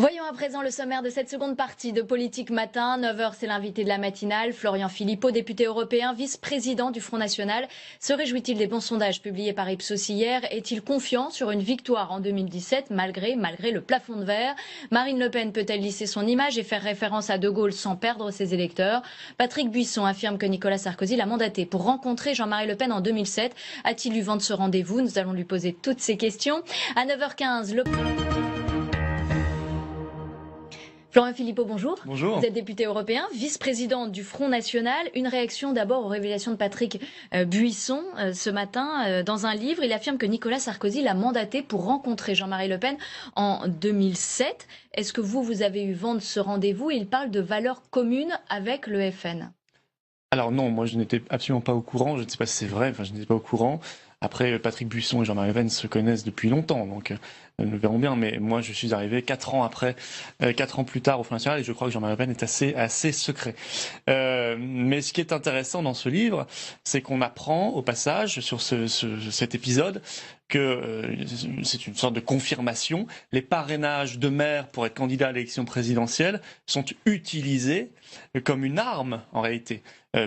Voyons à présent le sommaire de cette seconde partie de Politique Matin. 9h, c'est l'invité de la matinale. Florian Philippot, député européen, vice-président du Front National. Se réjouit-il des bons sondages publiés par Ipsos hier? Est-il confiant sur une victoire en 2017 malgré le plafond de verre? Marine Le Pen peut-elle lisser son image et faire référence à De Gaulle sans perdre ses électeurs? Patrick Buisson affirme que Nicolas Sarkozy l'a mandaté pour rencontrer Jean-Marie Le Pen en 2007. A-t-il eu vent de ce rendez-vous? Nous allons lui poser toutes ces questions. À 9h15, Florian Philippot, bonjour. Bonjour. Vous êtes député européen, vice-président du Front National. Une réaction d'abord aux révélations de Patrick Buisson ce matin. Dans un livre, il affirme que Nicolas Sarkozy l'a mandaté pour rencontrer Jean-Marie Le Pen en 2007. Est-ce que vous avez eu vent de ce rendez-vous? Il parle de valeurs communes avec le FN. Alors non, moi je n'étais absolument pas au courant. Je ne sais pas si c'est vrai, je n'étais pas au courant. Après, Patrick Buisson et Jean-Marie Le Pen se connaissent depuis longtemps, donc nous le verrons bien. Mais moi, je suis arrivé 4 ans après, 4 ans plus tard au Front National, et je crois que Jean-Marie Le Pen est assez secret. Mais ce qui est intéressant dans ce livre, c'est qu'on apprend au passage sur cet épisode que c'est une sorte de confirmation. Les parrainages de maires pour être candidat à l'élection présidentielle sont utilisés comme une arme, en réalité,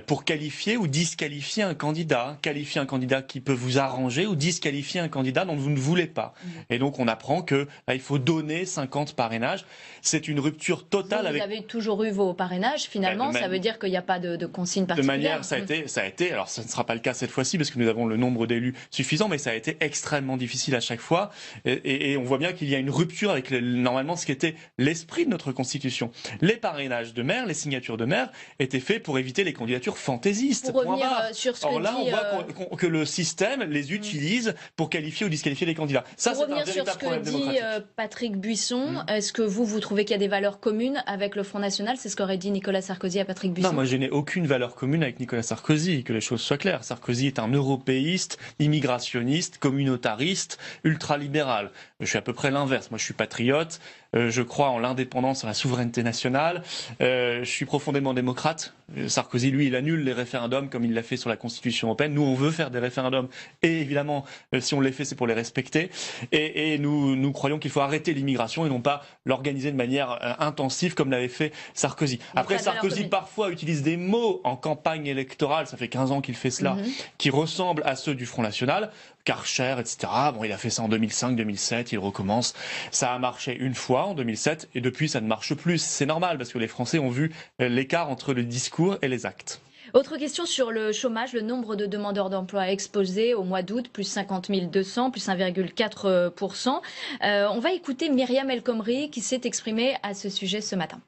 pour qualifier ou disqualifier un candidat. Qualifier un candidat qui peut vous arranger ou disqualifier un candidat dont vous ne voulez pas. Et donc on apprend que là, il faut donner 50 parrainages. C'est une rupture totale avec... Vous avez toujours eu vos parrainages, finalement, ça veut dire qu'il n'y a pas de consigne particulière. De manière, ça a été, alors ça ne sera pas le cas cette fois-ci parce que nous avons le nombre d'élus suffisant, mais ça a été extrêmement difficile à chaque fois. Et on voit bien qu'il y a une rupture avec normalement ce qui était l'esprit de notre Constitution. Les parrainages de maires, les signatures de maires étaient faits pour éviter les candidatures fantaisistes. Pour revenir sur ce Or là, que dit, on voit que le système les utilise pour qualifier ou disqualifier les candidats. Ça, pour revenir sur ce que dit Patrick Buisson, est-ce que vous trouvez qu'il y a des valeurs communes avec le Front National? C'est ce qu'aurait dit Nicolas Sarkozy à Patrick Buisson. Non, moi je n'ai aucune valeur commune avec Nicolas Sarkozy, que les choses soient claires. Sarkozy est un européiste, immigrationniste, communautariste, ultralibéral. Je suis à peu près l'inverse. Moi je suis patriote, je crois en l'indépendance, en la souveraineté nationale, je suis profondément démocrate. Sarkozy, lui, il annule les référendums comme il l'a fait sur la Constitution européenne. Nous, on veut faire des référendums et évidemment, si on les fait, c'est pour les respecter. Et nous croyons qu'il faut arrêter l'immigration et non pas l'organiser de manière intensive comme l'avait fait Sarkozy. Après, Sarkozy, parfois, utilise des mots en campagne électorale, ça fait 15 ans qu'il fait cela, qui ressemblent à ceux du Front National. Karcher, etc. Bon, il a fait ça en 2005, 2007, il recommence. Ça a marché une fois en 2007 et depuis ça ne marche plus. C'est normal parce que les Français ont vu l'écart entre le discours et les actes. Autre question sur le chômage. Le nombre de demandeurs d'emploi a explosé au mois d'août, plus 50 200, plus 1,4%. On va écouter Myriam El Khomri qui s'est exprimée à ce sujet ce matin.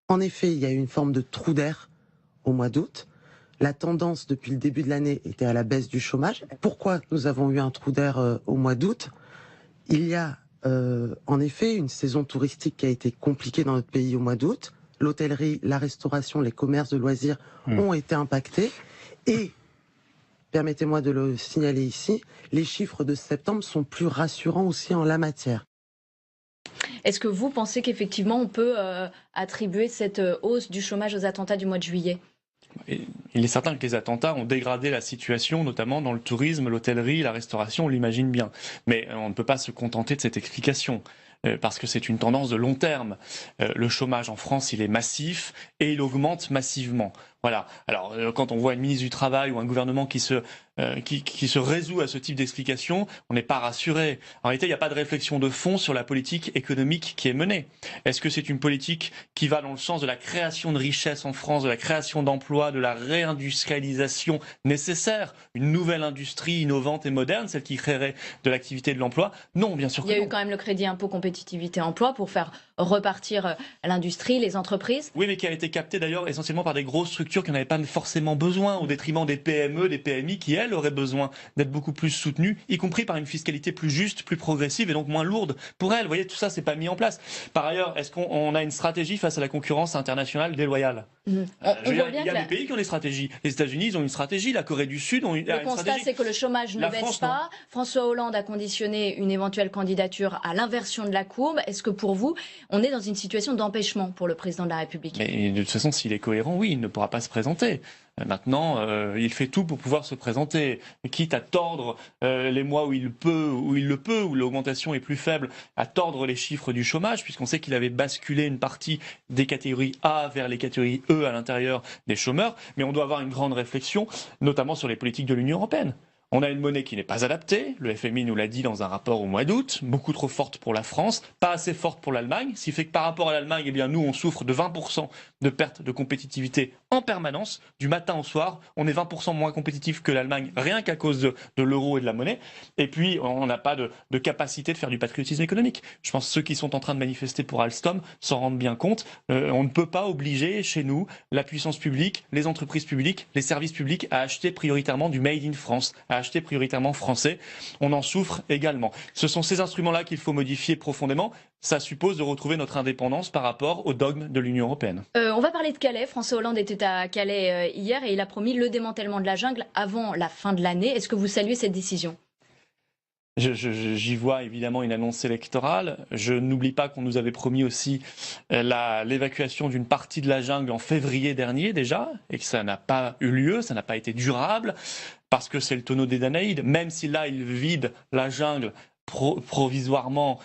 En effet, il y a eu une forme de trou d'air au mois d'août. La tendance depuis le début de l'année était à la baisse du chômage. Pourquoi nous avons eu un trou d'air au mois d'août? Il y a en effet une saison touristique qui a été compliquée dans notre pays au mois d'août. L'hôtellerie, la restauration, les commerces de loisirs ont été impactés. Et, permettez-moi de le signaler ici, les chiffres de septembre sont plus rassurants aussi en la matière. Est-ce que vous pensez qu'effectivement on peut attribuer cette hausse du chômage aux attentats du mois de juillet ? Il est certain que les attentats ont dégradé la situation, notamment dans le tourisme, l'hôtellerie, la restauration, on l'imagine bien. Mais on ne peut pas se contenter de cette explication, parce que c'est une tendance de long terme. Le chômage en France, il est massif et il augmente massivement. Voilà. Alors, quand on voit une ministre du Travail ou un gouvernement qui se résout à ce type d'explication, on n'est pas rassuré. En réalité, il n'y a pas de réflexion de fond sur la politique économique qui est menée. Est-ce que c'est une politique qui va dans le sens de la création de richesses en France, de la création d'emplois, de la réindustrialisation nécessaire, une nouvelle industrie innovante et moderne, celle qui créerait de l'activité et de l'emploi? Non, bien sûr que non. Il y a eu quand même le crédit impôt compétitivité emploi pour faire repartir l'industrie, les entreprises. Oui, mais qui a été capté d'ailleurs essentiellement par des grosses structures qui n'en avaient pas forcément besoin, au détriment des PME, des PMI qui, elles, auraient besoin d'être beaucoup plus soutenues, y compris par une fiscalité plus juste, plus progressive et donc moins lourde pour elles. Vous voyez, tout ça, c'est pas mis en place. Par ailleurs, est-ce qu'on a une stratégie face à la concurrence internationale déloyale? Il y a des pays qui ont des stratégies. Les États-Unis, ils ont une stratégie. La Corée du Sud ont une stratégie. Le constat, c'est que le chômage ne baisse pas. François Hollande a conditionné une éventuelle candidature à l'inversion de la courbe. Est-ce que pour vous, on est dans une situation d'empêchement pour le président de la République? Mais de toute façon, s'il est cohérent, oui, il ne pourra pas se présenter. Maintenant, il fait tout pour pouvoir se présenter, quitte à tordre les mois où il le peut, où l'augmentation est plus faible, à tordre les chiffres du chômage, puisqu'on sait qu'il avait basculé une partie des catégories A vers les catégories E à l'intérieur des chômeurs. Mais on doit avoir une grande réflexion, notamment sur les politiques de l'Union européenne. On a une monnaie qui n'est pas adaptée, le FMI nous l'a dit dans un rapport au mois d'août, beaucoup trop forte pour la France, pas assez forte pour l'Allemagne, ce qui fait que par rapport à l'Allemagne, eh bien nous on souffre de 20% de perte de compétitivité en permanence, du matin au soir, on est 20% moins compétitif que l'Allemagne, rien qu'à cause de l'euro et de la monnaie, et puis on n'a pas de capacité de faire du patriotisme économique. Je pense que ceux qui sont en train de manifester pour Alstom s'en rendent bien compte, on ne peut pas obliger chez nous la puissance publique, les entreprises publiques, les services publics à acheter prioritairement du Made in France, à acheter prioritairement français. On en souffre également. Ce sont ces instruments-là qu'il faut modifier profondément. Ça suppose de retrouver notre indépendance par rapport aux dogmes de l'Union européenne. On va parler de Calais. François Hollande était à Calais hier et il a promis le démantèlement de la jungle avant la fin de l'année. Est-ce que vous saluez cette décision ? J'y vois évidemment une annonce électorale. Je n'oublie pas qu'on nous avait promis aussi l'évacuation d'une partie de la jungle en février dernier déjà, et que ça n'a pas eu lieu, ça n'a pas été durable, parce que c'est le tonneau des Danaïdes. Même si là, il vide la jungle provisoirement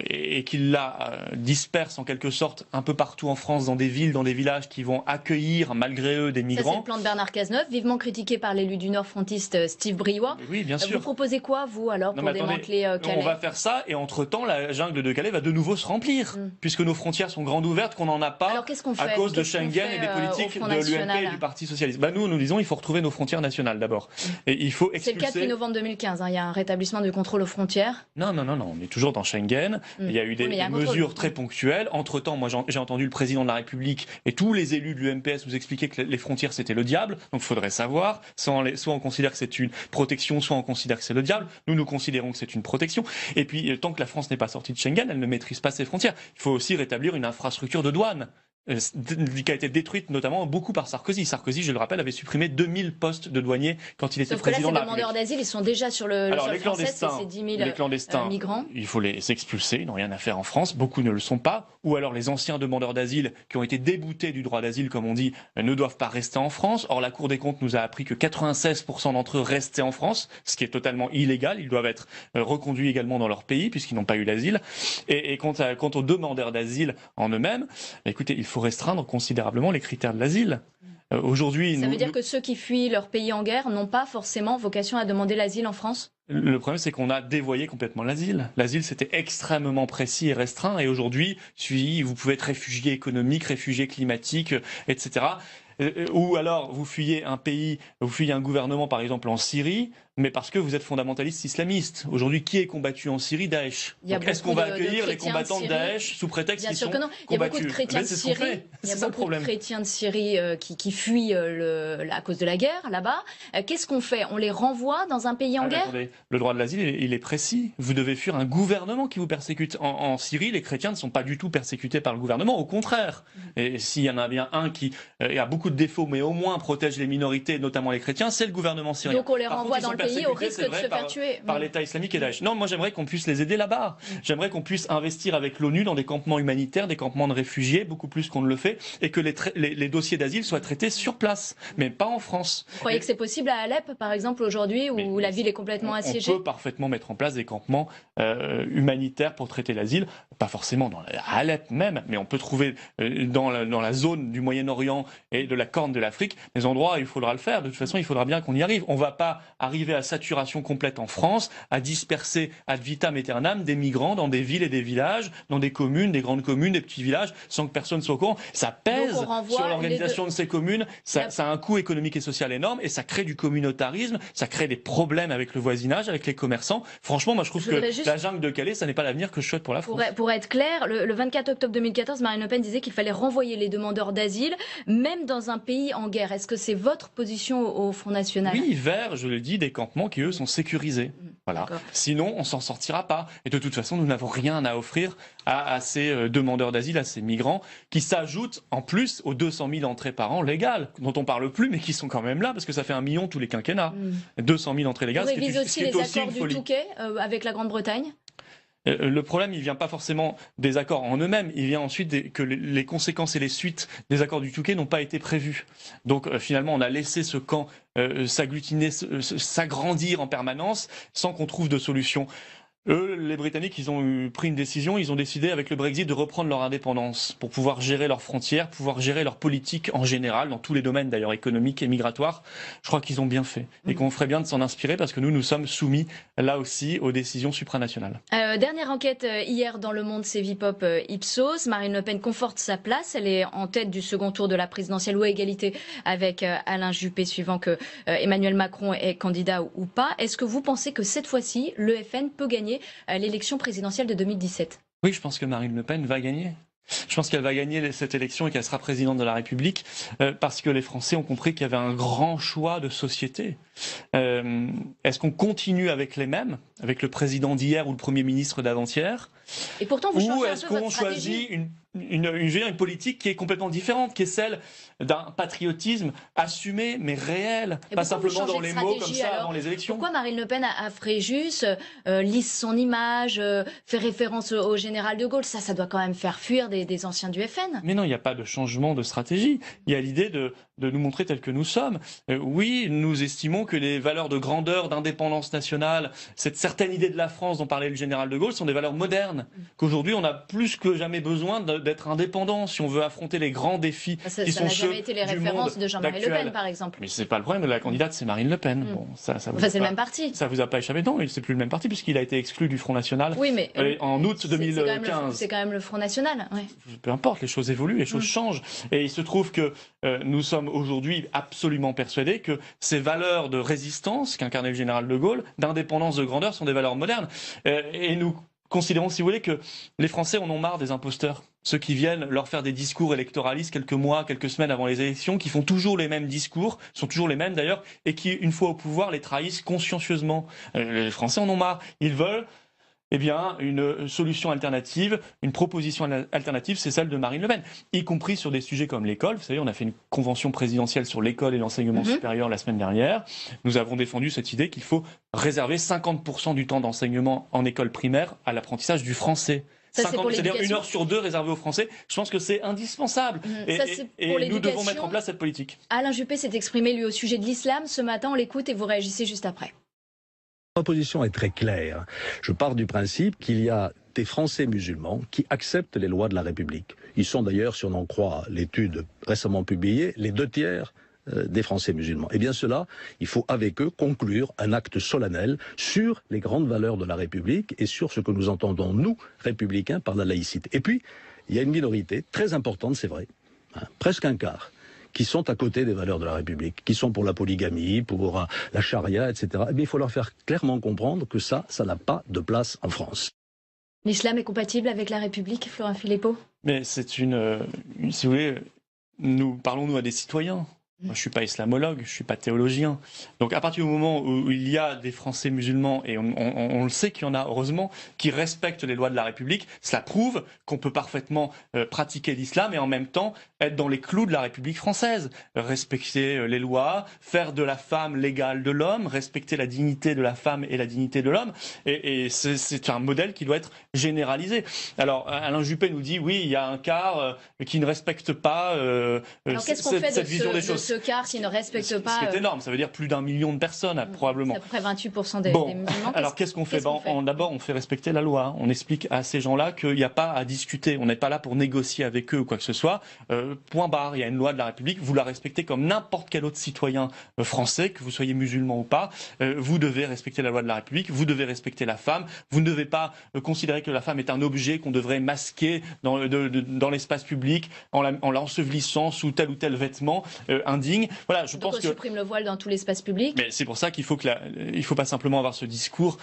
et qu'il la disperse en quelque sorte un peu partout en France, dans des villes, dans des villages qui vont accueillir malgré eux des migrants. Ça, c'est le plan de Bernard Cazeneuve, vivement critiqué par l'élu du Nord frontiste Steve Briouat. Oui, bien sûr. Vous proposez quoi, vous, alors, pour démanteler Calais ? On va faire ça et entre-temps, la jungle de Calais va de nouveau se remplir, puisque nos frontières sont grandes ouvertes, qu'on n'en a pas à cause de Schengen et des politiques de l'UMP et du Parti Socialiste. Nous disons il faut retrouver nos frontières nationales d'abord. Et il faut expulser... C'est le cas depuis novembre 2015, il y a un rétablissement du contrôle aux frontières. Non, on est toujours dans Schengen. Il y a eu des mesures très ponctuelles. Entre-temps, moi j'ai entendu le président de la République et tous les élus de l'UMPS nous expliquer que les frontières c'était le diable. Donc il faudrait savoir, soit on considère que c'est une protection, soit on considère que c'est le diable. Nous considérons que c'est une protection. Et puis tant que la France n'est pas sortie de Schengen, elle ne maîtrise pas ses frontières. Il faut aussi rétablir une infrastructure de douane qui a été détruite notamment beaucoup par Sarkozy. Sarkozy, je le rappelle, avait supprimé 2000 postes de douaniers quand il était président de la République. Les demandeurs d'asile, ils sont déjà sur le sol français, c'est ces 10 000 les clandestins, migrants. Il faut les expulser, ils n'ont rien à faire en France, beaucoup ne le sont pas. Ou alors les anciens demandeurs d'asile qui ont été déboutés du droit d'asile, comme on dit, ne doivent pas rester en France. Or, la Cour des comptes nous a appris que 96% d'entre eux restaient en France, ce qui est totalement illégal. Ils doivent être reconduits également dans leur pays, puisqu'ils n'ont pas eu l'asile. Et quant aux demandeurs d'asile en eux-mêmes, écoutez, il faut restreindre considérablement les critères de l'asile. Aujourd'hui, ça veut dire que ceux qui fuient leur pays en guerre n'ont pas forcément vocation à demander l'asile en France ? Le problème, c'est qu'on a dévoyé complètement l'asile. L'asile, c'était extrêmement précis et restreint. Et aujourd'hui, vous pouvez être réfugié économique, réfugié climatique, etc. Ou alors, vous fuyez un pays, vous fuyez un gouvernement, par exemple en Syrie, mais parce que vous êtes fondamentaliste islamiste. Aujourd'hui, qui est combattu en Syrie ? Daesh. Est-ce qu'on va accueillir les combattants de Daesh sous prétexte qu'ils sont combattus ? Il y a beaucoup de chrétiens de Syrie. Il y a beaucoup de chrétiens de Syrie qui fuient à cause de la guerre là-bas. Qu'est-ce qu'on fait ? On les renvoie dans un pays en guerre ? Attendez, le droit de l'asile, il est précis. Vous devez fuir un gouvernement qui vous persécute. En Syrie, les chrétiens ne sont pas du tout persécutés par le gouvernement, au contraire. Et s'il y en a bien un qui a beaucoup de défauts, mais au moins protège les minorités, notamment les chrétiens, c'est le gouvernement syrien. Donc on les renvoie dans le pays au risque de se faire tuer. Par l'État islamique et Daesh. Non, moi j'aimerais qu'on puisse les aider là-bas. J'aimerais qu'on puisse investir avec l'ONU dans des campements humanitaires, des campements de réfugiés, beaucoup plus qu'on ne le fait, et que les dossiers d'asile soient traités sur place, mais pas en France. Vous croyez que c'est possible à Alep, par exemple, aujourd'hui, où la ville est complètement assiégée ? On peut parfaitement mettre en place des campements humanitaires pour traiter l'asile, pas forcément à Alep même, mais on peut trouver dans la zone du Moyen-Orient et de la Corne de l'Afrique des endroits où il faudra le faire. De toute façon, il faudra bien qu'on y arrive. On ne va pas arriver à saturation complète en France, à disperser ad vitam aeternam des migrants dans des villes et des villages, dans des communes, des grandes communes, des petits villages, sans que personne soit au courant. Ça pèse sur l'organisation de ces communes, ça a un coût économique et social énorme, et ça crée du communautarisme, ça crée des problèmes avec le voisinage, avec les commerçants. Franchement, moi je trouve que la jungle de Calais, ça n'est pas l'avenir que je souhaite pour la France. Pour être clair, le 24 octobre 2014, Marine Le Pen disait qu'il fallait renvoyer les demandeurs d'asile, même dans un pays en guerre. Est-ce que c'est votre position au Front National ? Oui, vers, je le dis, des campements qui, eux, sont sécurisés. Voilà. Sinon, on s'en sortira pas. Et de toute façon, nous n'avons rien à offrir à ces demandeurs d'asile, à ces migrants, qui s'ajoutent en plus aux 200 000 entrées par an légales, dont on parle plus, mais qui sont quand même là, parce que ça fait 1 million tous les quinquennats. 200 000 entrées légales, Vous révisez aussi les accords du Touquet avec la Grande-Bretagne ? Le problème, il vient pas forcément des accords en eux-mêmes, il vient ensuite que les conséquences et les suites des accords du Touquet n'ont pas été prévues. Donc finalement, on a laissé ce camp s'agglutiner, s'agrandir en permanence, sans qu'on trouve de solution. Eux, les Britanniques, ils ont pris une décision, ils ont décidé avec le Brexit de reprendre leur indépendance pour pouvoir gérer leurs frontières, pouvoir gérer leur politique en général, dans tous les domaines d'ailleurs économiques et migratoires. Je crois qu'ils ont bien fait et qu'on ferait bien de s'en inspirer parce que nous sommes soumis là aussi aux décisions supranationales. Dernière enquête hier dans Le Monde, c'est Vipop Ipsos. Marine Le Pen conforte sa place, elle est en tête du second tour de la présidentielle ou à égalité avec Alain Juppé, suivant que Emmanuel Macron est candidat ou pas. Est-ce que vous pensez que cette fois-ci, le FN peut gagner l'élection présidentielle de 2017? Oui, je pense que Marine Le Pen va gagner. Je pense qu'elle va gagner cette élection et qu'elle sera présidente de la République parce que les Français ont compris qu'il y avait un grand choix de société. Est-ce qu'on continue avec les mêmes, avec le président d'hier ou le Premier ministre d'avant-hier? Et pourtant, vous changez ou un est-ce peu votre qu'on stratégie. choisit une politique qui est complètement différente, qui est celle d'un patriotisme assumé mais réel, Et pas pourquoi vous simplement dans changez les de mots comme stratégie, ça alors avant les élections? Pourquoi Marine Le Pen à Fréjus lisse son image, fait référence au général de Gaulle? Ça doit quand même faire fuir des anciens du FN. Mais non, il n'y a pas de changement de stratégie. Il y a l'idée de nous montrer tels que nous sommes. Oui, nous estimons que les valeurs de grandeur, d'indépendance nationale, cette certaine idée de la France dont parlait le général de Gaulle, sont des valeurs modernes. Qu'aujourd'hui, on a plus que jamais besoin d'être indépendant si on veut affronter les grands défis qui sont ceux du monde actuel. Ça n'a jamais été les références de Jean-Marie Le Pen, par exemple. Mais c'est pas le problème. La candidate, c'est Marine Le Pen. Bon, ça vous c'est le même parti. Ça vous a pas échappé? Non, c'est plus le même parti puisqu'il a été exclu du Front National. Oui, mais en août 2015. C'est quand même le Front National. Ouais. Peu importe, les choses évoluent, les choses changent. Et il se trouve que nous sommes aujourd'hui absolument persuadés que ces valeurs de résistance qu'incarnait le général de Gaulle, d'indépendance, de grandeur, sont des valeurs modernes. Et nous considérons, si vous voulez, que les Français en ont marre des imposteurs. Ceux qui viennent leur faire des discours électoralistes quelques mois, quelques semaines avant les élections, qui font toujours les mêmes discours, sont toujours les mêmes d'ailleurs, et qui, une fois au pouvoir, les trahissent consciencieusement. Les Français en ont marre. Ils veulent une solution alternative, une proposition alternative, c'est celle de Marine Le Pen, y compris sur des sujets comme l'école. Vous savez, on a fait une convention présidentielle sur l'école et l'enseignement supérieur la semaine dernière. Nous avons défendu cette idée qu'il faut réserver 50% du temps d'enseignement en école primaire à l'apprentissage du français. C'est-à-dire 1 heure sur 2 réservée aux Français. Je pense que c'est indispensable. Et nous devons mettre en place cette politique. Alain Juppé s'est exprimé, lui, au sujet de l'islam. Ce matin, on l'écoute et vous réagissez juste après. Ma position est très claire. Je pars du principe qu'il y a des Français musulmans qui acceptent les lois de la République. Ils sont d'ailleurs, si on en croit l'étude récemment publiée, les 2/3 des Français musulmans. Et bien cela, il faut avec eux conclure un acte solennel sur les grandes valeurs de la République et sur ce que nous entendons, nous, républicains, par la laïcité. Et puis, il y a une minorité très importante, c'est vrai, presque un quart, qui sont à côté des valeurs de la République, qui sont pour la polygamie, pour la charia, etc. Eh bien, il faut leur faire clairement comprendre que ça n'a pas de place en France. L'islam est compatible avec la République, Florent Philippot? Mais c'est si vous voulez, parlons-nous à des citoyens. Moi, je suis pas islamologue, je suis pas théologien. Donc, à partir du moment où il y a des Français musulmans, et on le sait qu'il y en a, heureusement, qui respectent les lois de la République, cela prouve qu'on peut parfaitement pratiquer l'islam et en même temps être dans les clous de la République française. Respecter les lois, faire de la femme l'égale de l'homme, respecter la dignité de la femme et la dignité de l'homme. Et c'est un modèle qui doit être généralisé. Alors, Alain Juppé nous dit, oui, il y a un quart qui ne respecte pas cette vision des choses. Ce quart qui ne respecte pas. C'est énorme, ça veut dire plus d'1 million de personnes, probablement. C'est à peu près 28% des musulmans. Alors qu'est-ce qu'on fait? D'abord, on fait respecter la loi. On explique à ces gens-là qu'il n'y a pas à discuter. On n'est pas là pour négocier avec eux ou quoi que ce soit. Point barre, il y a une loi de la République. Vous la respectez comme n'importe quel autre citoyen français, que vous soyez musulman ou pas. Vous devez respecter la loi de la République. Vous devez respecter la femme. Vous ne devez pas considérer que la femme est un objet qu'on devrait masquer dans l'espace public en l'ensevelissant sous tel ou tel vêtement. Indigne. Voilà, je pense que on supprime le voile dans tout l'espace public. Mais c'est pour ça qu'il faut pas simplement avoir ce discours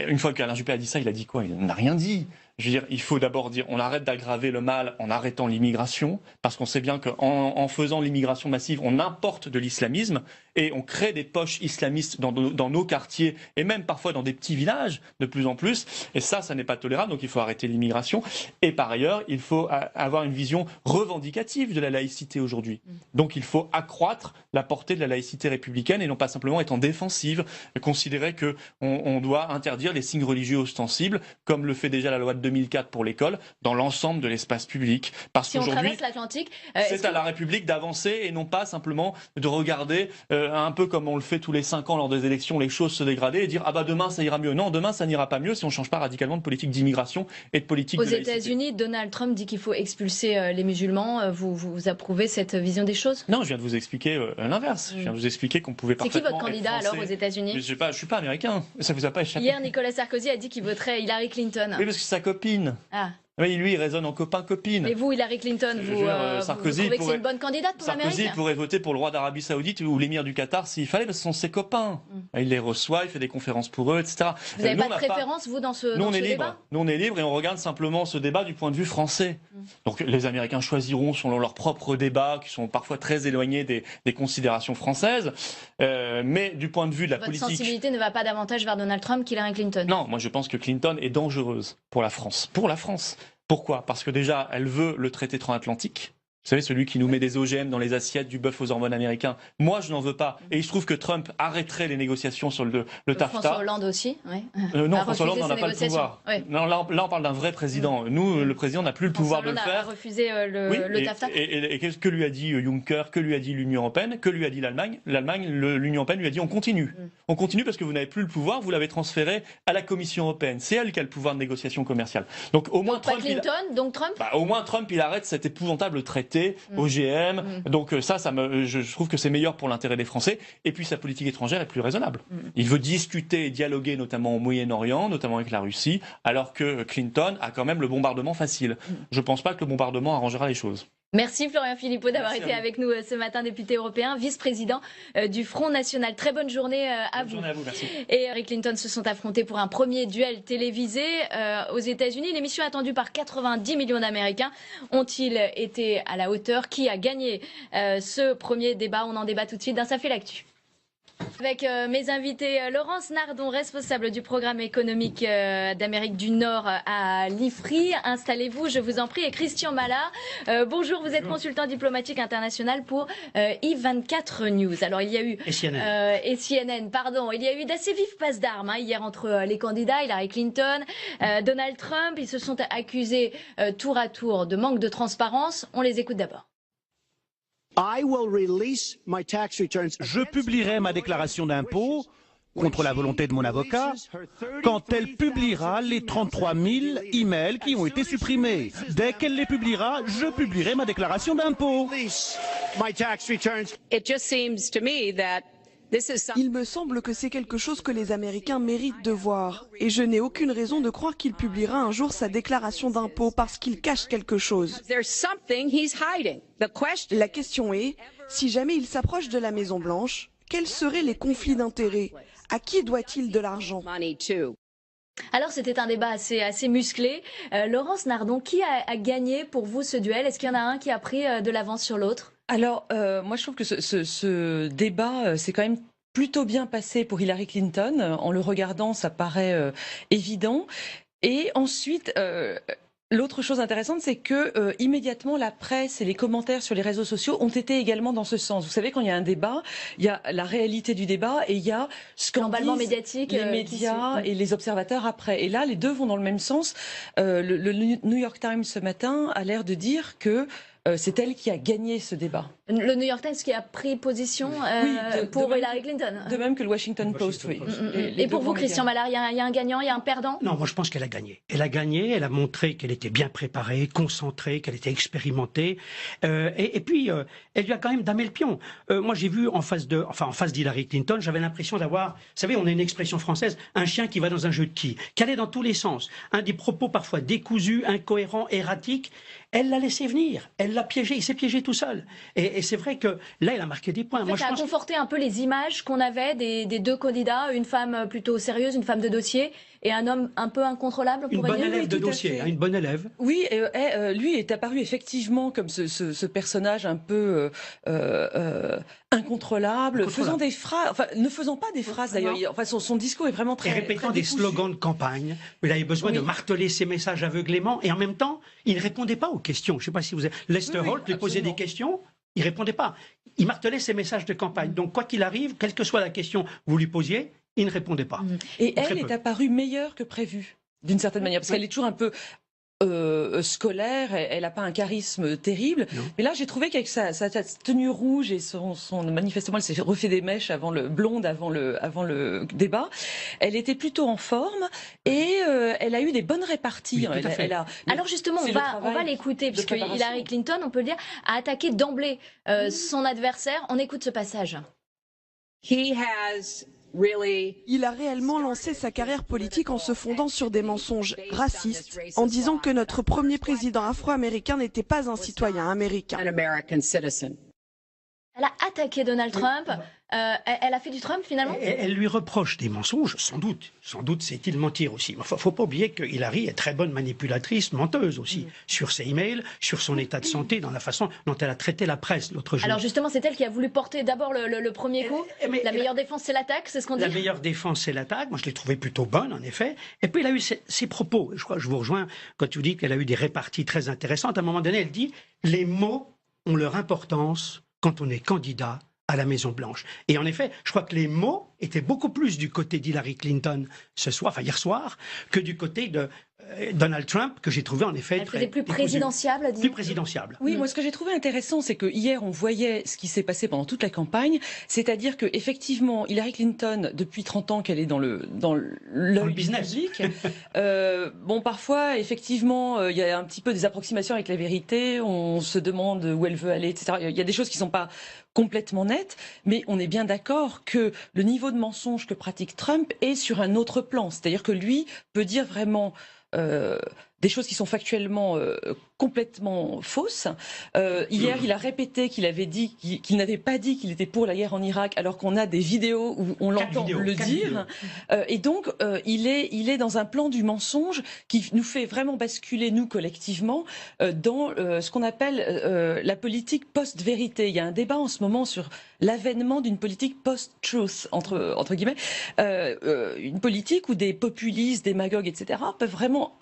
une fois qu'Alain Juppé a dit ça, il a dit quoi? Il n'a rien dit. Je veux dire, il faut d'abord dire on arrête d'aggraver le mal en arrêtant l'immigration, parce qu'on sait bien qu'en faisant l'immigration massive, on importe de l'islamisme, et on crée des poches islamistes dans nos quartiers et même parfois dans des petits villages de plus en plus. Et ça n'est pas tolérable, donc il faut arrêter l'immigration. Et par ailleurs, il faut avoir une vision revendicative de la laïcité aujourd'hui. Donc il faut accroître la portée de la laïcité républicaine et non pas simplement être en défensive, considérer qu'on doit interdire les signes religieux ostensibles, comme le fait déjà la loi de 2004 pour l'école, dans l'ensemble de l'espace public. Parce si on qu'aujourd'hui, traverse l'Atlantique, c'est à la République d'avancer et non pas simplement de regarder un peu comme on le fait tous les 5 ans lors des élections, les choses se dégrader et dire « Ah bah demain ça ira mieux ». Non, demain ça n'ira pas mieux si on ne change pas radicalement de politique d'immigration et de politique de laïcité. Aux États-Unis, Donald Trump dit qu'il faut expulser les musulmans. Vous approuvez cette vision des choses? Non, je viens de vous expliquer l'inverse. Je viens de vous expliquer qu'on pouvait parfaitement. C'est qui votre candidat alors aux États-Unis? Je suis pas américain. Ça vous a pas échappé? Hier, Nicolas Sarkozy a dit qu'il voterait Hillary Clinton. Oui, parce que c'est sa copine. Ah. Oui, lui, il raisonne en copain-copine. Mais vous, Hillary Clinton, vous trouvez que c'est une bonne candidate pour l'Amérique? Sarkozy pourrait voter pour le roi d'Arabie Saoudite ou l'émir du Qatar s'il fallait, parce que ce sont ses copains. Il les reçoit, il fait des conférences pour eux, etc. Vous n'avez pas de préférence, vous, dans ce débat? Nous, on est libre et on regarde simplement ce débat du point de vue français. Donc les Américains choisiront selon leurs propres débats, qui sont parfois très éloignés des considérations françaises. Mais du point de vue de la politique... Votre sensibilité ne va pas davantage vers Donald Trump qu'Hillary Clinton? Non, moi je pense que Clinton est dangereuse pour la France. Pour la France. Pourquoi? Parce que déjà, elle veut le traité transatlantique. Vous savez, celui qui nous met des OGM dans les assiettes, du bœuf aux hormones américains. Moi, je n'en veux pas. Et il se trouve que Trump arrêterait les négociations sur le TAFTA. François Hollande aussi, oui. Non, François Hollande n'en a pas le pouvoir. Oui. Non, là, on parle d'un vrai président. Nous, le président n'a plus le pouvoir de le faire. A refusé le TAFTA. Et qu'est-ce que lui a dit Juncker? Que lui a dit l'Union européenne? Que lui a dit l'Allemagne? L'Union européenne lui a dit on continue. On continue parce que vous n'avez plus le pouvoir, vous l'avez transféré à la Commission européenne. C'est elle qui a le pouvoir de négociation commerciale. Donc au moins Trump, donc Trump au moins Trump, il arrête cet épouvantable traité OGM. Donc je trouve que c'est meilleur pour l'intérêt des Français. Et puis sa politique étrangère est plus raisonnable. Il veut discuter et dialoguer notamment au Moyen-Orient, notamment avec la Russie, alors que Clinton a quand même le bombardement facile. Je ne pense pas que le bombardement arrangera les choses. Merci Florian Philippot d'avoir été avec nous ce matin, député européen, vice-président du Front National. Très bonne journée à vous. Bonne journée à vous, merci. Et Hillary Clinton se sont affrontés pour un premier duel télévisé aux États-Unis. L'émission attendue par 90 millions d'Américains. Ont-ils été à la hauteur? Qui a gagné ce premier débat? On en débat tout de suite dans Ça fait l'actu. Avec mes invités, Laurence Nardon, responsable du programme économique d'Amérique du Nord à l'IFRI. Installez-vous, je vous en prie. Et Christian Mallard, bonjour, vous êtes consultant diplomatique international pour I24 News. Alors, il y a eu... Et CNN. Et CNN, pardon. Il y a eu d'assez vifs passes d'armes hier entre les candidats, Hillary Clinton, Donald Trump. Ils se sont accusés tour à tour de manque de transparence. On les écoute d'abord. Je publierai ma déclaration d'impôt contre la volonté de mon avocat quand elle publiera les 33 000 emails qui ont été supprimés. Dès qu'elle les publiera, je publierai ma déclaration d'impôt. Il me semble que c'est quelque chose que les Américains méritent de voir. Et je n'ai aucune raison de croire qu'il publiera un jour sa déclaration d'impôt parce qu'il cache quelque chose. La question est, si jamais il s'approche de la Maison-Blanche, quels seraient les conflits d'intérêts? À qui doit-il de l'argent? Alors c'était un débat assez musclé. Laurence Nardon, qui a gagné pour vous ce duel? Est-ce qu'il y en a un qui a pris de l'avance sur l'autre? Alors, moi je trouve que ce débat, c'est quand même plutôt bien passé pour Hillary Clinton. En le regardant, ça paraît évident. Et ensuite... L'autre chose intéressante, c'est que immédiatement la presse et les commentaires sur les réseaux sociaux ont été également dans ce sens. Vous savez, quand il y a un débat, il y a la réalité du débat et il y a ce qu'en disent médiatique, les médias et les observateurs après. Et là, les deux vont dans le même sens. Le New York Times ce matin a l'air de dire que c'est elle qui a gagné ce débat. Le New York Times qui a pris position pour Hillary Clinton. De même que le Washington Post, oui. Et pour vous, Christian Mallard, il y a un gagnant, il y a un perdant? Non, moi je pense qu'elle a gagné. Elle a gagné, elle a montré qu'elle était bien préparée, concentrée, qu'elle était expérimentée. Et puis, elle lui a quand même damé le pion. Moi j'ai vu en face d'Hillary Clinton, j'avais l'impression d'avoir, vous savez, on a une expression française, un chien qui va dans un jeu de quilles, qui allait dans tous les sens. Des propos parfois décousus, incohérents, erratiques. Elle l'a laissé venir, elle l'a piégé, il s'est piégé tout seul. Et c'est vrai que là, elle a marqué des points. En fait, ça a conforté un peu les images qu'on avait des deux candidats, une femme plutôt sérieuse, une femme de dossier, est un homme un peu incontrôlable, on Une pourrait bonne dire. élève de dossier, une bonne élève. Oui, lui est apparu effectivement comme ce personnage un peu incontrôlable, faisant des phrases, enfin ne faisant pas des phrases d'ailleurs. Enfin, son discours est vraiment très et répétant très des décousu. slogans de campagne. Il avait besoin de marteler ses messages aveuglément et en même temps, il ne répondait pas aux questions. Je ne sais pas si vous avez... Lester Holt lui posait des questions, il ne répondait pas. Il martelait ses messages de campagne. Donc quoi qu'il arrive, quelle que soit la question que vous lui posiez, il ne répondait pas. Et elle est apparue meilleure que prévu, d'une certaine manière, parce qu'elle est toujours un peu scolaire, elle n'a pas un charisme terrible. Non. Mais là, j'ai trouvé qu'avec sa tenue rouge et manifestement, elle s'est refait des mèches avant le débat. Elle était plutôt en forme et elle a eu des bonnes réparties. Oui, alors justement, on va l'écouter puisque Hillary Clinton, on peut le dire, a attaqué d'emblée son adversaire. On écoute ce passage. Il a réellement lancé sa carrière politique en se fondant sur des mensonges racistes, en disant que notre premier président afro-américain n'était pas un citoyen américain. Elle a attaqué Donald Trump. Elle a fait du Trump finalement. Elle lui reproche des mensonges, sans doute. Sans doute, c'est-il mentir aussi. Il ne faut pas oublier que Hillary est très bonne manipulatrice, menteuse aussi, sur ses emails, sur son état de santé, dans la façon dont elle a traité la presse l'autre jour. Alors justement, c'est elle qui a voulu porter d'abord le premier coup. La meilleure défense, c'est l'attaque, c'est ce qu'on dit. La meilleure défense, c'est l'attaque. Moi, je l'ai trouvée plutôt bonne, en effet. Et puis, elle a eu ses propos. Je crois que je vous rejoins quand vous dites qu'elle a eu des réparties très intéressantes. À un moment donné, elle dit « Les mots ont leur importance quand on est candidat à la Maison-Blanche ». Et en effet, je crois que les mots étaient beaucoup plus du côté d'Hillary Clinton hier soir, que du côté de Donald Trump, que j'ai trouvé en effet Elle faisait plus présidentiable. Plus présidentiable. Oui, moi ce que j'ai trouvé intéressant, c'est que hier on voyait ce qui s'est passé pendant toute la campagne, c'est-à-dire que effectivement Hillary Clinton, depuis 30 ans qu'elle est dans le business public, parfois effectivement il y a un petit peu des approximations avec la vérité, on se demande où elle veut aller, etc. Il y a des choses qui sont pas complètement nettes, mais on est bien d'accord que le niveau de mensonge que pratique Trump est sur un autre plan, c'est-à-dire que lui peut dire vraiment des choses qui sont factuellement complètement fausses. Hier, il a répété qu'il avait dit qu'il n'avait pas dit qu'il était pour la guerre en Irak, alors qu'on a des vidéos où on l'entend le dire. Et donc, il est dans un plan du mensonge qui nous fait vraiment basculer, nous, collectivement, dans ce qu'on appelle la politique post-vérité. Il y a un débat en ce moment sur l'avènement d'une politique post-truth, entre guillemets, une politique où des populistes, démagogues, etc., peuvent vraiment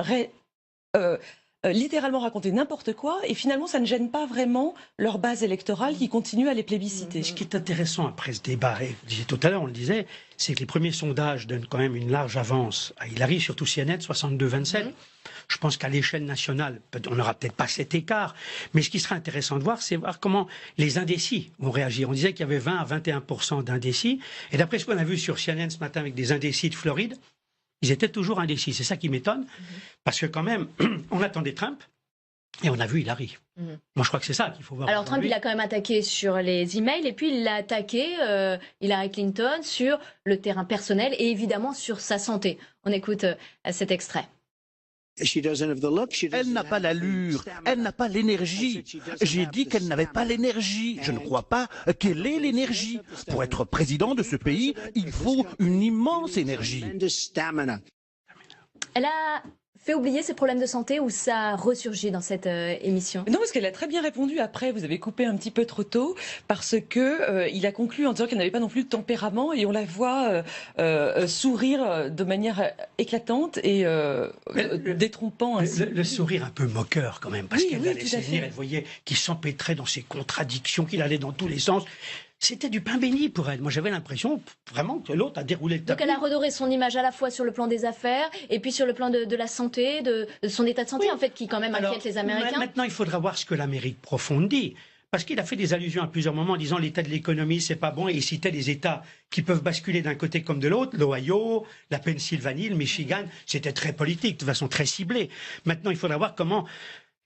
littéralement raconter n'importe quoi et finalement ça ne gêne pas vraiment leur base électorale qui continue à les plébisciter. Ce qui est intéressant après ce débat, et vous disiez tout à l'heure, on le disait, c'est que les premiers sondages donnent quand même une large avance à Hillary, surtout CNN, 62-27. Je pense qu'à l'échelle nationale, on n'aura peut-être pas cet écart, mais ce qui sera intéressant de voir, c'est voir comment les indécis vont réagir. On disait qu'il y avait 20 à 21% d'indécis, et d'après ce qu'on a vu sur CNN ce matin avec des indécis de Floride, ils étaient toujours indécis. C'est ça qui m'étonne, parce que quand même, on attendait Trump et on a vu Hillary. Moi, je crois que c'est ça qu'il faut voir. Alors Trump, il a quand même attaqué sur les emails et puis il a attaqué Hillary Clinton sur le terrain personnel et évidemment sur sa santé. On écoute cet extrait. Elle n'a pas l'allure, elle n'a pas l'énergie. J'ai dit qu'elle n'avait pas l'énergie. Je ne crois pas qu'elle ait l'énergie. Pour être président de ce pays, il faut une immense énergie. Elle a fait oublier ses problèmes de santé ou ça a ressurgi dans cette émission? Non, parce qu'elle a très bien répondu après, vous avez coupé un petit peu trop tôt, parce que il a conclu en disant qu'elle n'avait pas non plus de tempérament et on la voit sourire de manière éclatante et détrompant ainsi. Le sourire un peu moqueur quand même, parce qu'elle l'a laissé venir, elle voyait qu'il s'empêtrait dans ses contradictions, qu'il allait dans tous les sens. C'était du pain béni pour elle. Moi, j'avais l'impression vraiment que l'autre a déroulé le tapis. Donc, elle a redoré son image à la fois sur le plan des affaires et puis sur le plan de la santé, de son état de santé, en fait, qui quand même inquiète les Américains. Maintenant, il faudra voir ce que l'Amérique profonde dit. Parce qu'il a fait des allusions à plusieurs moments en disant l'état de l'économie, c'est pas bon, et il citait les États qui peuvent basculer d'un côté comme de l'autre, l'Ohio, la Pennsylvanie, le Michigan. C'était très politique, de façon très ciblée. Maintenant, il faudra voir comment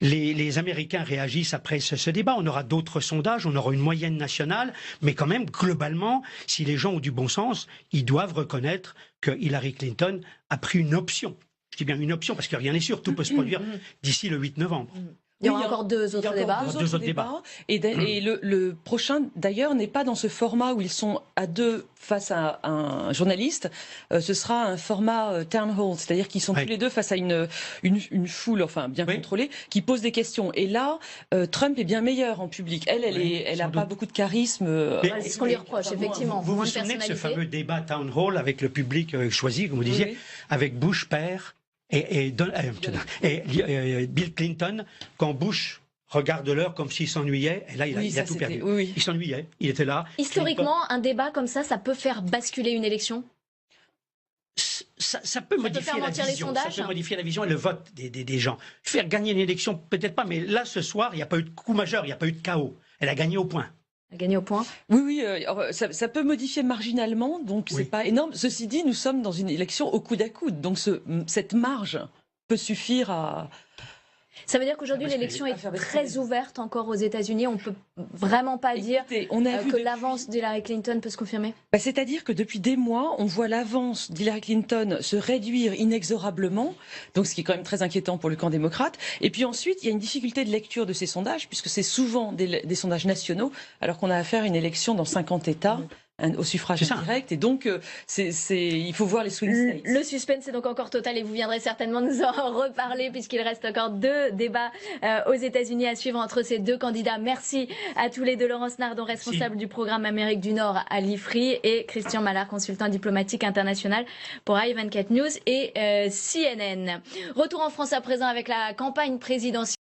les Américains réagissent après ce débat. On aura d'autres sondages, on aura une moyenne nationale, mais quand même, globalement, si les gens ont du bon sens, ils doivent reconnaître que Hillary Clinton a pris une option. Je dis bien une option, parce que rien n'est sûr, tout peut se produire d'ici le 8 novembre. Il y aura encore deux autres débats. Deux autres débats. Et le prochain, d'ailleurs, n'est pas dans ce format où ils sont à deux face à un journaliste. Ce sera un format town hall, c'est-à-dire qu'ils sont tous les deux face à une foule, enfin bien contrôlée, qui pose des questions. Et là, Trump est bien meilleur en public. Elle n'a pas beaucoup de charisme. C'est ce qu'on lui reproche, effectivement. Vous vous souvenez de ce fameux débat town hall avec le public choisi, comme vous disiez, avec Bush père et Bill Clinton, quand Bush regarde l'heure comme s'il s'ennuyait, et là il a tout perdu. Il s'ennuyait, il était là. Historiquement, un débat comme ça peut faire basculer une élection? Ça peut modifier la vision, ça peut modifier la vision et le vote des gens. Faire gagner une élection, peut-être pas, mais là ce soir, il n'y a pas eu de coup majeur, il n'y a pas eu de chaos. Elle a gagné au point. Gagné au point. Oui, ça peut modifier marginalement, donc c'est pas énorme. Ceci dit, nous sommes dans une élection au coude à coude, donc cette marge peut suffire à... Ça veut dire qu'aujourd'hui l'élection est très ouverte encore aux États-Unis. On peut vraiment pas dire que l'avance d'Hillary Clinton peut se confirmer. C'est-à-dire que depuis des mois, on voit l'avance d'Hillary Clinton se réduire inexorablement, donc ce qui est quand même très inquiétant pour le camp démocrate. Et puis ensuite, il y a une difficulté de lecture de ces sondages, puisque c'est souvent des sondages nationaux, alors qu'on a affaire à une élection dans 50 États. Au suffrage direct, et donc il faut voir les swing states. Le suspense est donc encore total et vous viendrez certainement nous en reparler puisqu'il reste encore deux débats aux États-Unis à suivre entre ces deux candidats. Merci à tous les deux, Laurence Nardon, responsable du programme Amérique du Nord à l'IFRI, et Christian Mallard, consultant diplomatique international pour i24 News et CNN. Retour en France à présent avec la campagne présidentielle.